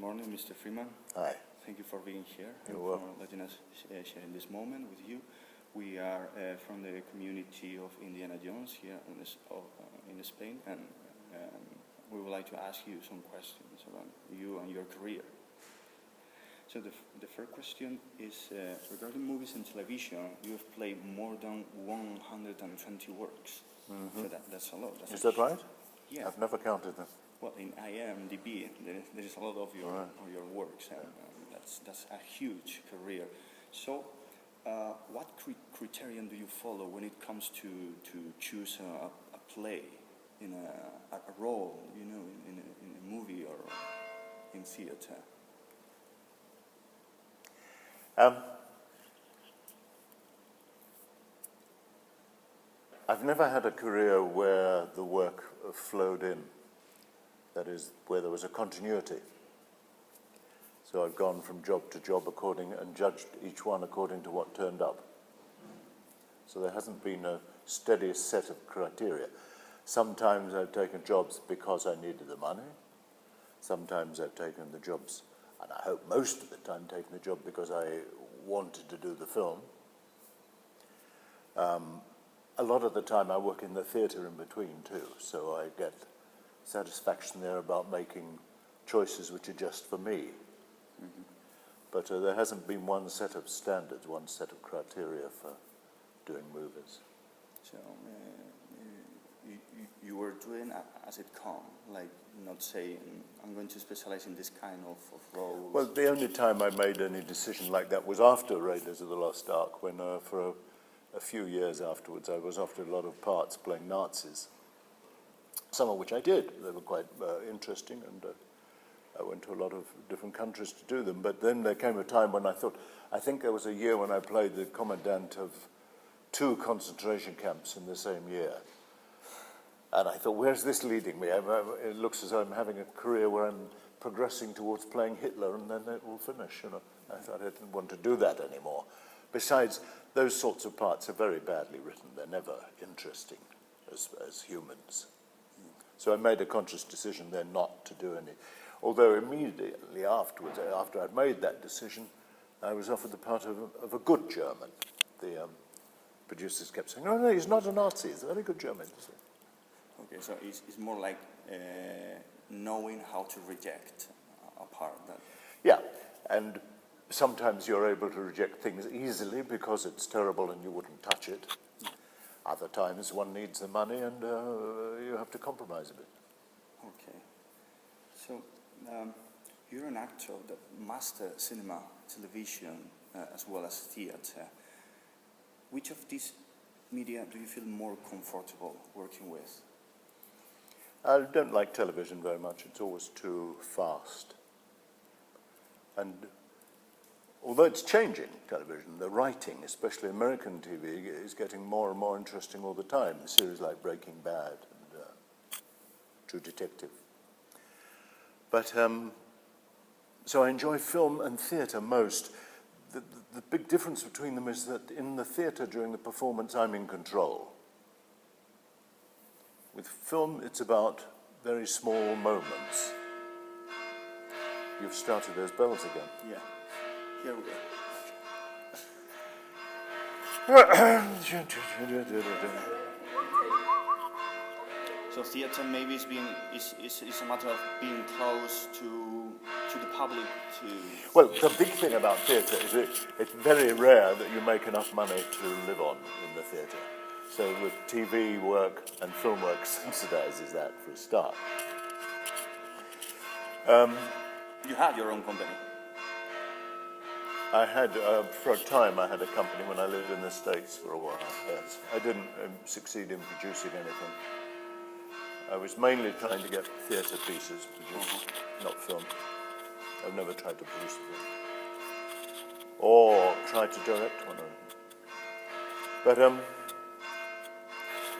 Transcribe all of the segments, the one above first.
morning, Mr. Freeman. Hi. Thank you for being here and You're for letting us share in this moment with you. We are from the community of IndianaJones here in Spain, and we would like to ask you some questions about you and your career. So the first question is regarding movies and television. You have played more than 120 works. Mm-hmm. So that's a lot. Is that right? Yeah. I've never counted them. Well, in IMDb, there is a lot of your works, and that's a huge career. So, what criterion do you follow when it comes to choose a play, in a role, in a movie or in theater? I've never had a career where the work flowed in. That is, where there was a continuity. So I've gone from job to job and judged each one according to what turned up. So there hasn't been a steady set of criteria. Sometimes I've taken jobs because I needed the money. Sometimes I've taken the jobs, and I hope most of the time taken the job because I wanted to do the film. A lot of the time I work in the theatre in between too, so I get satisfaction there about making choices which are just for me. Mm-hmm. But there hasn't been one set of standards, one set of criteria for doing movies. So you were doing as it come, like not saying, I'm going to specialize in this kind of roles? Well, the only time I made any decision like that was after Raiders of the Lost Ark, when for a few years afterwards I was offered a lot of parts playing Nazis. Some of which I did. They were quite interesting, and I went to a lot of different countries to do them. But then there came a time when I thought, I think there was a year when I played the commandant of 2 concentration camps in the same year. And I thought, where's this leading me? It looks as though I'm having a career where I'm progressing towards playing Hitler, and then it will finish. I thought I didn't want to do that anymore. Besides, those sorts of parts are very badly written. They're never interesting as humans. So I made a conscious decision then not to do any. Although immediately afterwards, after I'd made that decision, I was offered the part of a good German. The producers kept saying, no, he's not a Nazi, he's a very good German. Okay, so it's more like knowing how to reject a part. Yeah, and sometimes you're able to reject things easily because it's terrible and you wouldn't touch it. Other times one needs the money and you have to compromise a bit. Okay. So you're an actor that masters cinema, television, as well as theater. Which of these media do you feel more comfortable working with? I don't like television very much. It's always too fast. And although it's changing, television, the writing, especially American TV, is getting more and more interesting all the time. Series like Breaking Bad and True Detective. But, so I enjoy film and theatre most. The big difference between them is that in the theatre during the performance, I'm in control. With film, it's about very small moments. You've started those bells again. Yeah. Here we go. So theater maybe is a matter of being close to the public. Well, the big thing about theatre is it's very rare that you make enough money to live on in the theatre. So with TV work and film work subsidizes that for a start. You had your own company. I had, for a time, I had a company when I lived in the States for a while, yes. I didn't succeed in producing anything. I was mainly trying to get theatre pieces produced, not film. I've never tried to produce a film. Or tried to direct one of them. But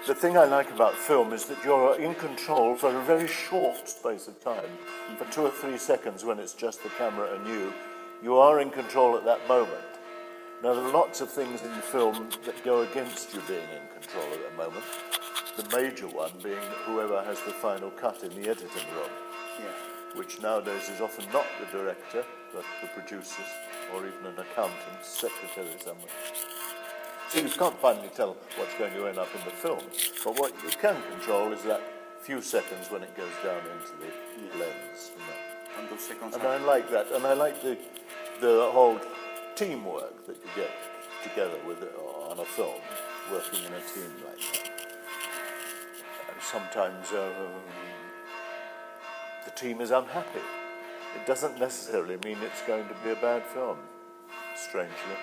the thing I like about film is that you're in control for a very short space of time. For 2 or 3 seconds when it's just the camera and you are in control at that moment. Now, there are lots of things in film that go against you being in control at that moment. The major one being whoever has the final cut in the editing room. Yeah. which nowadays is often not the director, but the producers, or even an accountant, secretary somewhere. So you can't finally tell what's going to end up in the film, but what you can control is that few seconds when it goes down into the lens. And those seconds. And I like that, and I like the whole teamwork that you get together with it on a film, working in a team like that. And sometimes the team is unhappy. It doesn't necessarily mean it's going to be a bad film, strangely.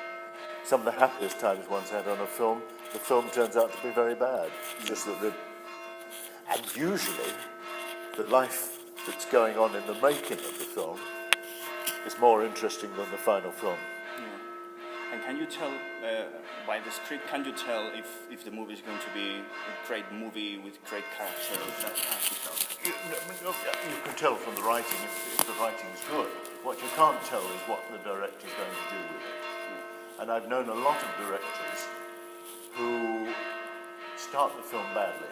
Some of the happiest times one's had on a film, the film turns out to be very bad. Just that and usually, the life that's going on in the making of the film is more interesting than the final film. Yeah. And can you tell, by the script, can you tell if the movie is going to be a great movie with great characters? That has to tell. You can tell from the writing if the writing is good. What you can't tell is what the director is going to do with it. Yeah. And I've known a lot of directors who start the film badly.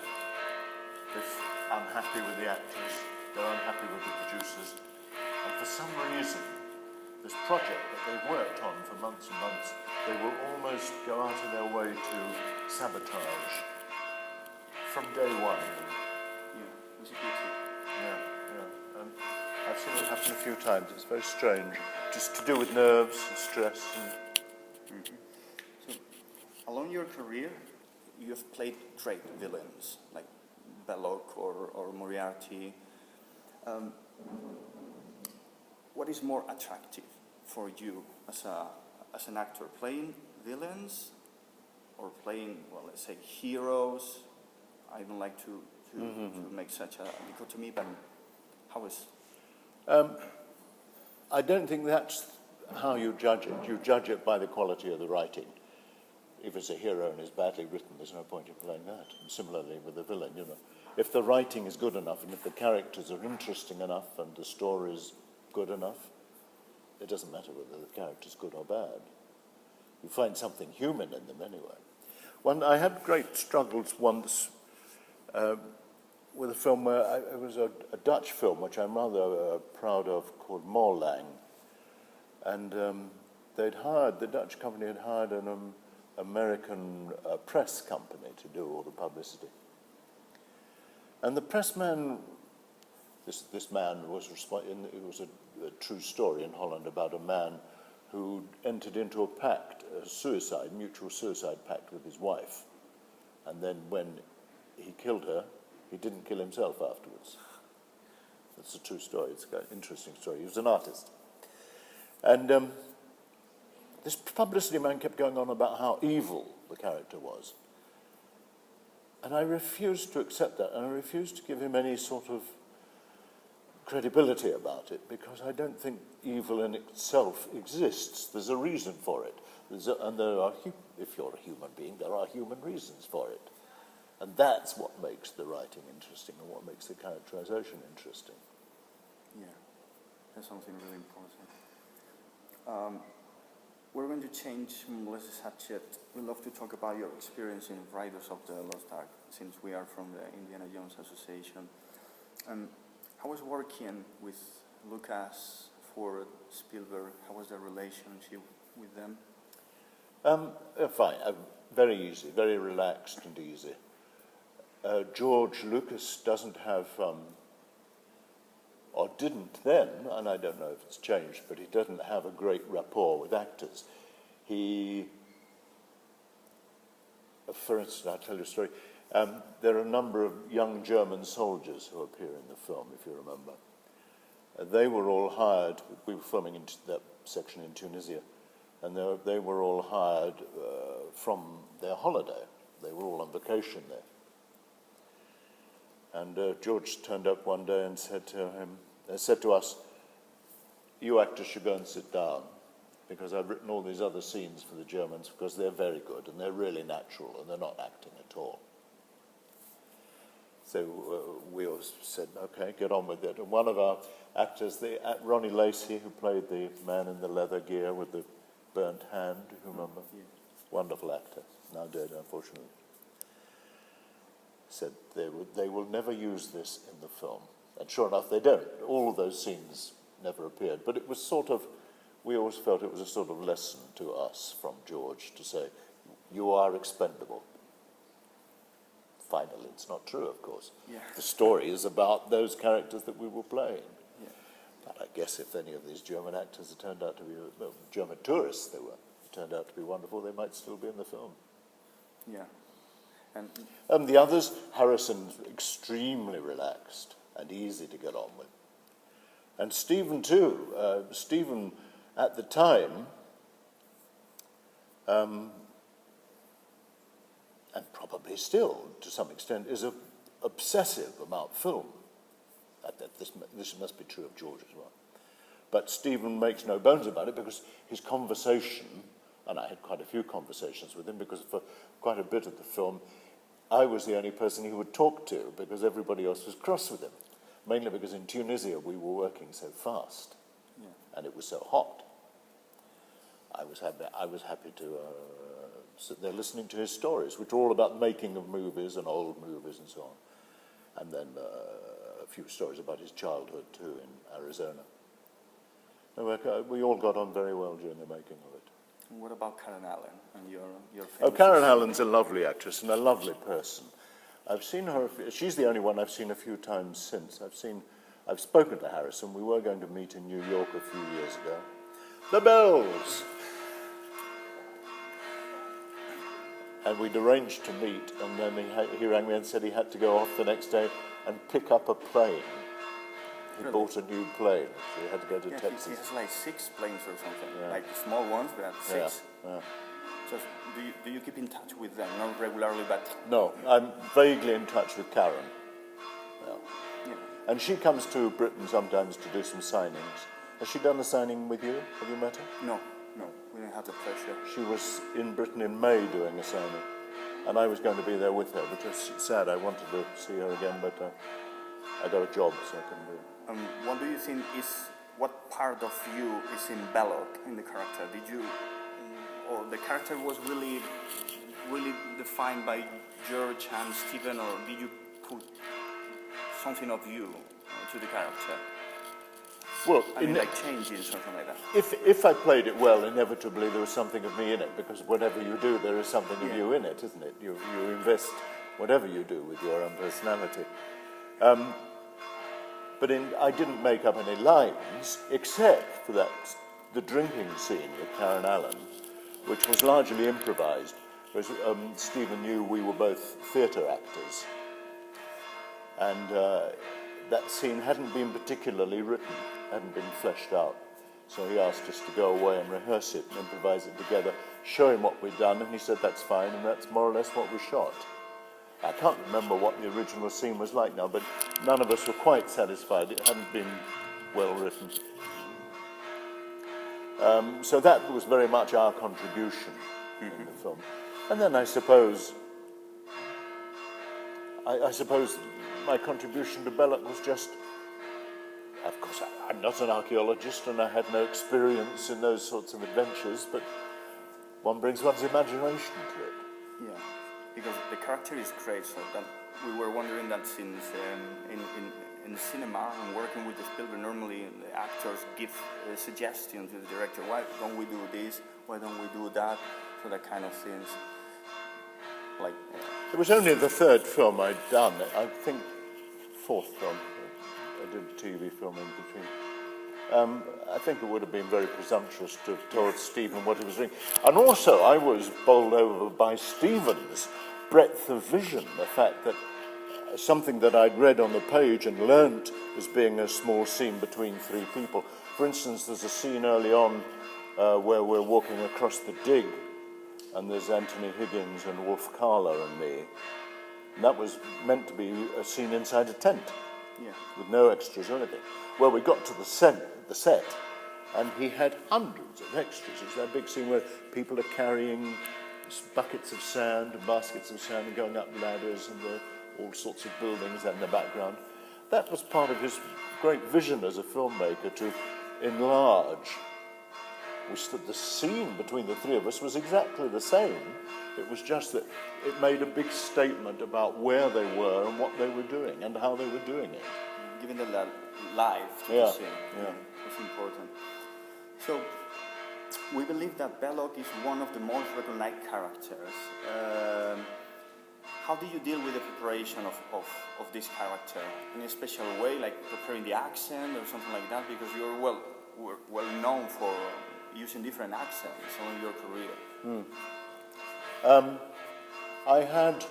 They're unhappy with the actors, they're unhappy with the producers, and for some reason, this project that they've worked on for months and months, they will almost go out of their way to sabotage from day one. Yeah, it's a pity. Yeah. And I've seen it happen a few times. It's very strange, just to do with nerves and stress. And So, along your career, you have played great villains, like Belloc or Moriarty. What is more attractive for you as an actor, playing villains or playing, well, let's say heroes? I don't like to make such a dichotomy, but how is? I don't think that's how you judge it. You judge it by the quality of the writing. If it's a hero and is badly written, there's no point in playing that. And similarly with the villain, you know. If the writing is good enough and if the characters are interesting enough and the story is good enough, it doesn't matter whether the character's good or bad. You find something human in them anyway. I had great struggles once with a film where it was a Dutch film, which I'm rather proud of, called Morlang. And the Dutch company had hired an American press company to do all the publicity. And the pressman, this man was it was a true story in Holland about a man who entered into a pact, a mutual suicide pact with his wife. And then when he killed her, he didn't kill himself afterwards. That's a true story. It's an interesting story. He was an artist. And this publicity man kept going on about how evil the character was. And I refused to accept that, and I refused to give him any sort of credibility about it, because I don't think evil in itself exists. There's a reason for it. And if you're a human being, there are human reasons for it. And that's what makes the writing interesting and what makes the characterization interesting. Yeah, that's something really important. We're going to change less subject. We'd love to talk about your experience in Riders of the Lost Ark, since we are from the Indiana Jones Association. How was working with Lucas, Ford, Spielberg? How was the relationship with them? Fine, very easy, very relaxed and easy. George Lucas doesn't have, or didn't then, and I don't know if it's changed, but he doesn't have a great rapport with actors. For instance, I'll tell you a story. There are a number of young German soldiers who appear in the film, if you remember. They were all hired, we were filming in that section in Tunisia, and they were all hired from their holiday. They were all on vacation there. And George turned up one day and said to us, "You actors should go and sit down, because I've written all these other scenes for the Germans because they're very good and they're really natural and they're not acting at all." So we all said, "Okay, get on with it." And one of our actors, Ronnie Lacey, who played the man in the leather gear with the burnt hand, you remember? Yeah. Wonderful actor, now dead, unfortunately. Said they will never use this in the film. And sure enough, they don't. All of those scenes never appeared. But it was sort of, we always felt it was a sort of lesson to us from George to say, you are expendable. Finally, it's not true, of course. Yeah. The story is about those characters that we were playing. Yeah. But I guess if any of these German actors had turned out to be, well, German tourists they were, turned out to be wonderful, they might still be in the film. Yeah. And the others, Harrison's extremely relaxed and easy to get on with. And Stephen too. Stephen, at the time, and probably still, to some extent, is obsessive about film. This must be true of George as well. But Stephen makes no bones about it because his conversation, and I had quite a few conversations with him because for quite a bit of the film, I was the only person he would talk to because everybody else was cross with him. Mainly because in Tunisia we were working so fast, and it was so hot. I was happy to sit there listening to his stories, which are all about making of movies and old movies and so on. And then a few stories about his childhood too in Arizona. We all got on very well during the making of it. And what about Karen Allen and your Oh, Karen Allen's a lovely actress and a lovely person. I've seen her, she's the only one I've seen a few times since. I've spoken to Harrison. We were going to meet in New York a few years ago. The bells! And we'd arranged to meet, and then he rang me and said he had to go off the next day and pick up a plane. He bought a new plane, so he had to go to Texas. He has like 6 planes or something, like small ones, but 6. Yeah. So do you keep in touch with them? Not regularly, but... No, I'm vaguely in touch with Karen. Yeah. And she comes to Britain sometimes to do some signings. Has she done a signing with you? Have you met her? No, we didn't have the pleasure. She was in Britain in May doing a signing, and I was going to be there with her, which was sad. I wanted to see her again, but I got a job, so I couldn't do it. What do you think what part of you is embellished in the character? Or the character was really defined by George and Stephen, or did you put something of you to the character? Well, like changing something like that. If I played it well, inevitably there was something of me in it, because whatever you do, there is something of you in it, isn't it? You invest whatever you do with your own personality. But I didn't make up any lines, except for the drinking scene with Karen Allen, which was largely improvised, because Stephen knew we were both theatre actors. And that scene hadn't been particularly written, hadn't been fleshed out. So he asked us to go away and rehearse it and improvise it together, show him what we'd done, and he said that's fine, and that's more or less what we shot. I can't remember what the original scene was like now, but none of us were quite satisfied. It hadn't been well written. So that was very much our contribution in the film. And then I suppose my contribution to Belloc was just, of course, I'm not an archaeologist and I had no experience in those sorts of adventures, but one brings one's imagination to it. Yeah, because the character is great, so that we were wondering that since in the cinema and working with the Spielberg, normally the actors give a suggestion to the director, why don't we do this, why don't we do that, so that kind of things. Like, it was only the third film I'd done, I think fourth film. I did a TV film in between. I think it would have been very presumptuous to have told Stephen what he was doing. And also, I was bowled over by Stephen's breadth of vision, the fact that something that I'd read on the page and learnt as being a small scene between 3 people. For instance, there's a scene early on where we're walking across the dig, and there's Anthony Higgins and Wolf Kahler and me. And that was meant to be a scene inside a tent, with no extras or anything. Well, we got to the set, and he had hundreds of extras. It's that big scene where people are carrying buckets of sand and baskets of sand and going up ladders and all sorts of buildings in the background. That was part of his great vision as a filmmaker, to enlarge. The scene between the 3 of us was exactly the same. It was just that it made a big statement about where they were and what they were doing and how they were doing it. giving the life to the scene. It's important. So, we believe that Belloc is one of the most recognized characters. How do you deal with the preparation of this character in a special way, like preparing the accent or something like that? Because you're well known for using different accents in your career. I had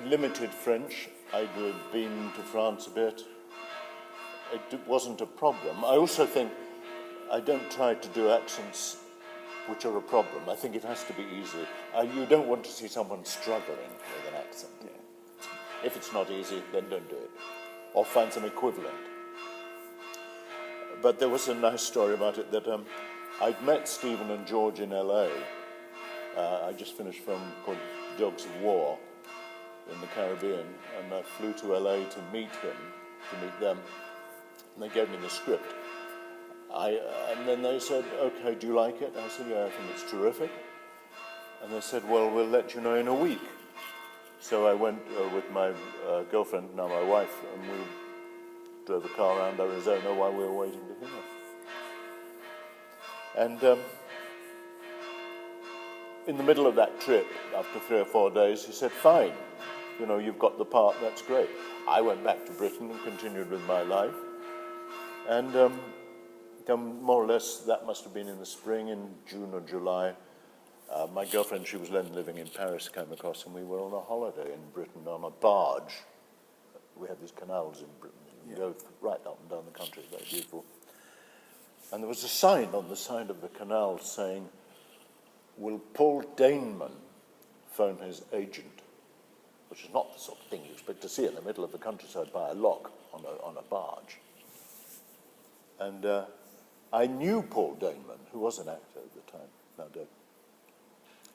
limited French. I'd been to France a bit. It wasn't a problem. I also think I don't try to do accents which are a problem. I think it has to be easy. You don't want to see someone struggling with an accent. Yeah. If it's not easy, then don't do it. Or find some equivalent. But there was a nice story about it that I'd met Stephen and George in LA. I just finished a film called Dogs of War in the Caribbean, and I flew to LA to meet them, and they gave me the script. And then they said, okay, do you like it? I said, yeah, I think it's terrific. And they said, well, we'll let you know in a week. So I went with my girlfriend, now my wife, and we drove a car around Arizona while we were waiting to hear. And in the middle of that trip, after 3 or 4 days, he said, fine, you know, you've got the part, that's great. I went back to Britain and continued with my life. And more or less, that must have been in the spring, in June or July. My girlfriend, she was then living in Paris, came across, and we were on a holiday in Britain on a barge. We had these canals in Britain. You go right up and down the country, very beautiful. And there was a sign on the side of the canal saying, will Paul Daneman phone his agent? Which is not the sort of thing you expect to see in the middle of the countryside by a lock on a barge. And I knew Paul Daneman, who was an actor at the time, now dead.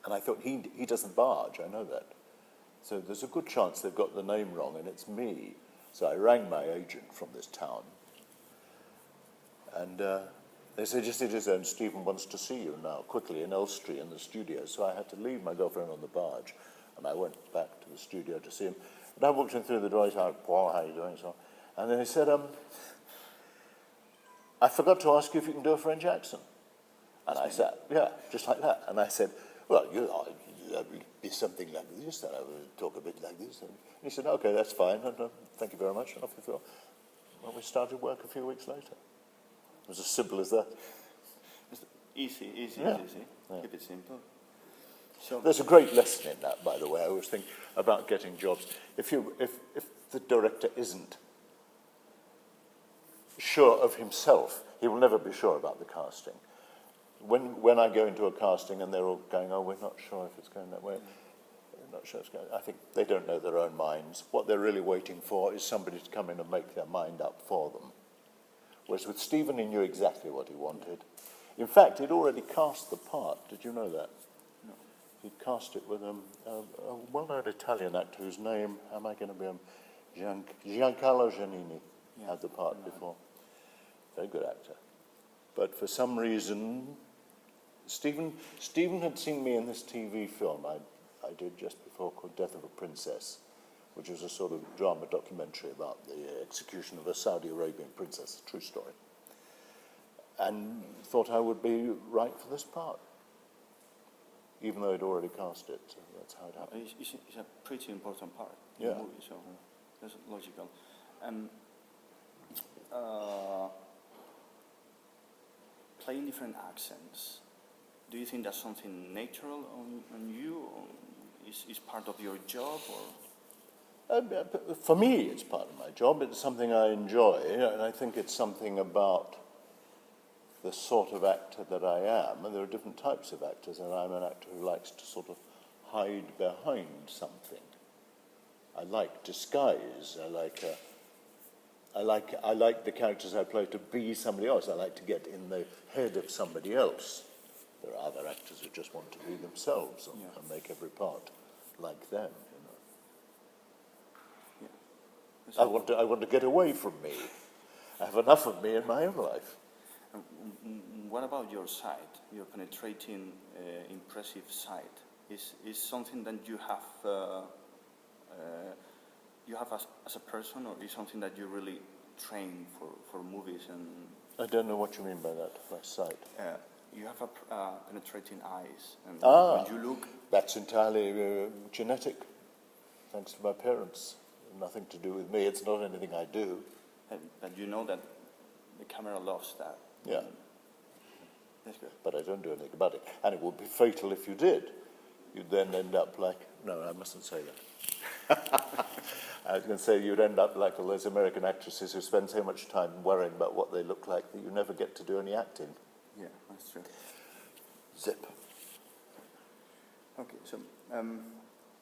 And I thought, he doesn't barge, I know that. So there's a good chance they've got the name wrong, and it's me. So I rang my agent from this town. And they said, yes, it is, and Stephen wants to see you now, quickly, in Elstree, in the studio. So I had to leave my girlfriend on the barge, and I went back to the studio to see him. And I walked in through the door, he said, Paul, how are you doing? So, and then he said, I forgot to ask you if you can do a French accent. And I said, yeah, just like that. And I said, well, it'll be something like this, and I will talk a bit like this. And he said, okay, that's fine, and thank you very much. And off we go. Well, we started work a few weeks later. It was as simple as that. Easy. Yeah. Keep it simple. So there's a great lesson in that, by the way. I always think about getting jobs. If the director isn't sure of himself, he will never be sure about the casting. When I go into a casting and they're all going, oh, we're not sure if it's going that way, we're not sure it's going, I think they don't know their own minds. What they're really waiting for is somebody to come in and make their mind up for them. Whereas with Stephen, he knew exactly what he wanted. In fact, he'd already cast the part. Did you know that? No. He'd cast it with a well-known Italian actor whose name, am I going to be Giancarlo Giannini, had the part before. Very good actor. But for some reason, Stephen had seen me in this TV film I did just before called Death of a Princess, which was a sort of drama documentary about the execution of a Saudi Arabian princess, a true story, and thought I would be right for this part, even though I'd already cast it. So that's how it happened. It's a pretty important part in the movie, so that's logical. Playing different accents, do you think that's something natural on you, or is part of your job, or? For me, it's part of my job. It's something I enjoy, and I think it's something about the sort of actor that I am. And there are different types of actors, and I'm an actor who likes to sort of hide behind something. I like disguise. I like the characters I play to be somebody else. I like to get in the head of somebody else. There are other actors who just want to be themselves and make every part like them. I want to get away from me. I have enough of me in my own life. What about your side? Your penetrating, impressive side is something that you have you have as a person, or is something that you really train for movies and? I don't know what you mean by that, by sight. You have penetrating eyes, and Ah, when you look. that's entirely genetic, thanks to my parents. Nothing to do with me. It's not anything I do. And you know that the camera loves that. Yeah. That's good. But I don't do anything about it. And it would be fatal if you did. You'd then end up like... No, I mustn't say that. I was going to say you'd end up like all those American actresses who spend so much time worrying about what they look like that you never get to do any acting. Yeah, that's true. Zip. Okay, so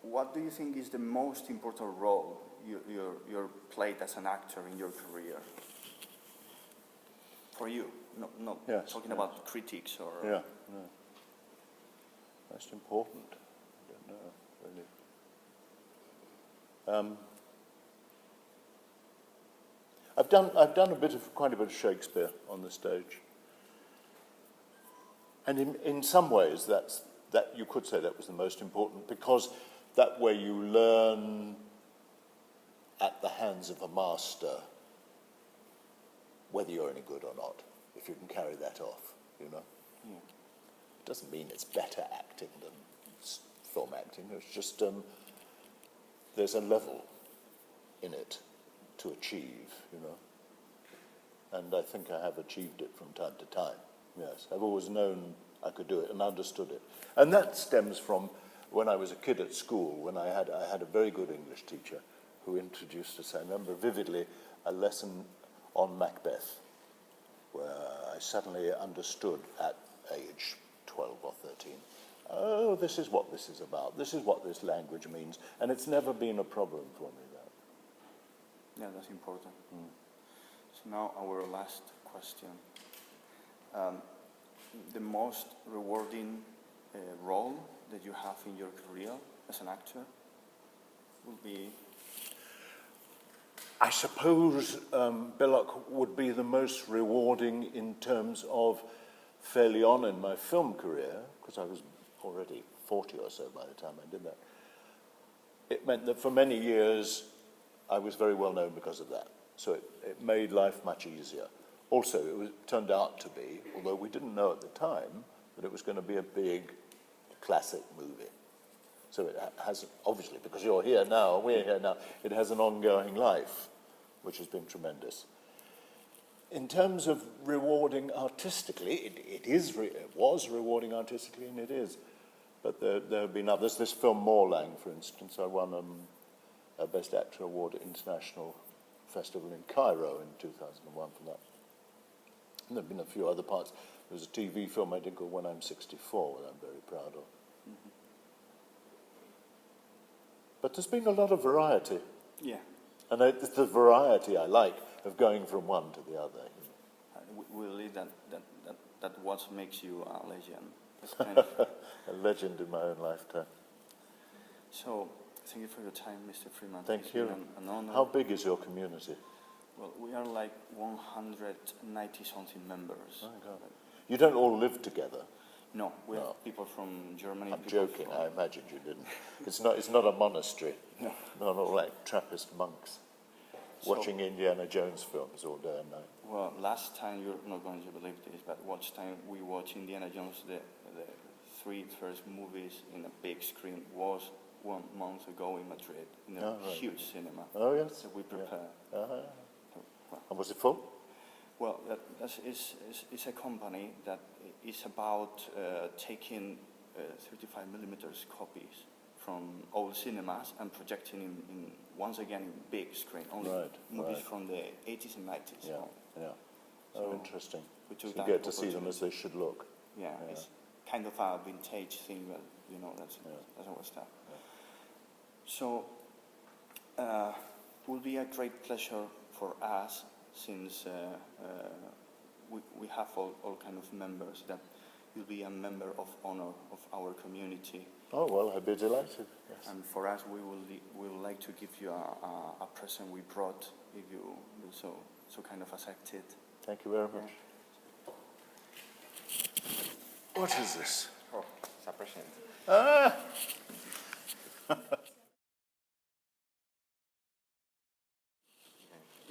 what do you think is the most important role you're played as an actor in your career? For you, no Yes, talking yes. about critics or... Yeah, no. Most important? I don't know, really. I've done quite a bit of Shakespeare on the stage. And in some ways, that you could say that was the most important, because that way you learn at the hands of a master whether you're any good or not, if you can carry that off, you know. Yeah. It doesn't mean it's better acting than film acting. It's just there's a level in it to achieve, you know. And I think I have achieved it from time to time. Yes, I've always known I could do it and understood it. And that stems from when I was a kid at school, when I had a very good English teacher who introduced us, I remember vividly, a lesson on Macbeth, where I suddenly understood at age 12 or 13, oh, this is what this is about, this is what this language means, and it's never been a problem for me, that. Yeah, that's important. So now our last question. The most rewarding role that you have in your career as an actor will be? I suppose Billock would be the most rewarding in terms of fairly on in my film career, because I was already 40 or so by the time I did that. It meant that for many years I was very well known because of that. So it made life much easier. Also, it turned out to be, although we didn't know at the time, that it was going to be a big classic movie. So it has, obviously, because you're here now, we're here now, it has an ongoing life, which has been tremendous. In terms of rewarding artistically, it was rewarding artistically, and it is. But there have been others. This film, Morlang, for instance, I won a Best Actor Award at International Festival in Cairo in 2001 for that. And there have been a few other parts. There was a TV film I did called When I'm 64, that I'm very proud of. Mm-hmm. But there's been a lot of variety. Yeah. And it's the variety I like of going from one to the other. We believe that what makes you a legend. That's kind of a legend in my own lifetime. So, thank you for your time, Mr. Freeman. Thank you. An honor. How big is your community? Well, we are like 190-something members. Oh, God. You don't all live together? No, we have people from Germany. I'm joking, I imagined you didn't. It's not a monastery. No. Not all like Trappist monks watching Indiana Jones films all day and night. Well, last time, you're not going to believe this, but last time we watched Indiana Jones, the 3 first movies in a big screen was 1 month ago in Madrid, in a huge cinema. Oh, yes. So we prepared. Yeah. And was it full? Well, it's a company that is about taking 35mm copies from old cinemas and projecting in once again in big screen, only movies from the 80s and 90s. Yeah, yeah. So interesting. So you get to see them as they should look. Yeah, it's kind of a vintage thing, but you know, that's always that. Yeah. So, it will be a great pleasure for us, since we have all kind of members, that you'll be a member of honor of our community. Oh, well, I'd be delighted. Yes. And for us, we would like to give you a present we brought, if you will so kind of accept it. Thank you very much. What is this? Oh, it's a present. Ah!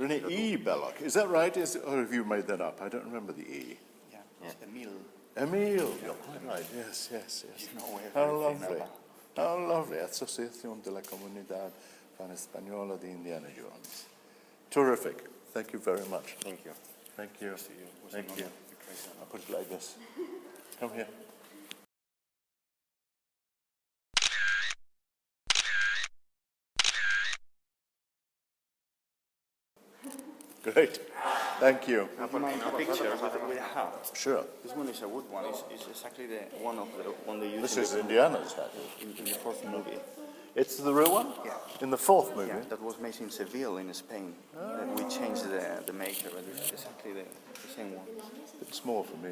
René E. Belloc. Is that right? Or have you made that up? I don't remember the E. Yeah, it's Emil. Emil, you're quite right. Yes, yes, yes. You know How everything lovely. about. How lovely. Asociación de la Comunidad Fan Española de Indiana Jones. Terrific. Thank you very much. Thank you. Thank you. See you. It was Thank an you. honor to be present. I'll put it like this. Come here. Great. Thank you. A picture with a hat. Sure. This one is a wood one. It's exactly the one they use This in is Indiana's hat. in the fourth movie. It's the real one? Yeah. In the fourth movie? Yeah, that was made in Seville in Spain. We changed the maker, but it's exactly the same one. It's small for me.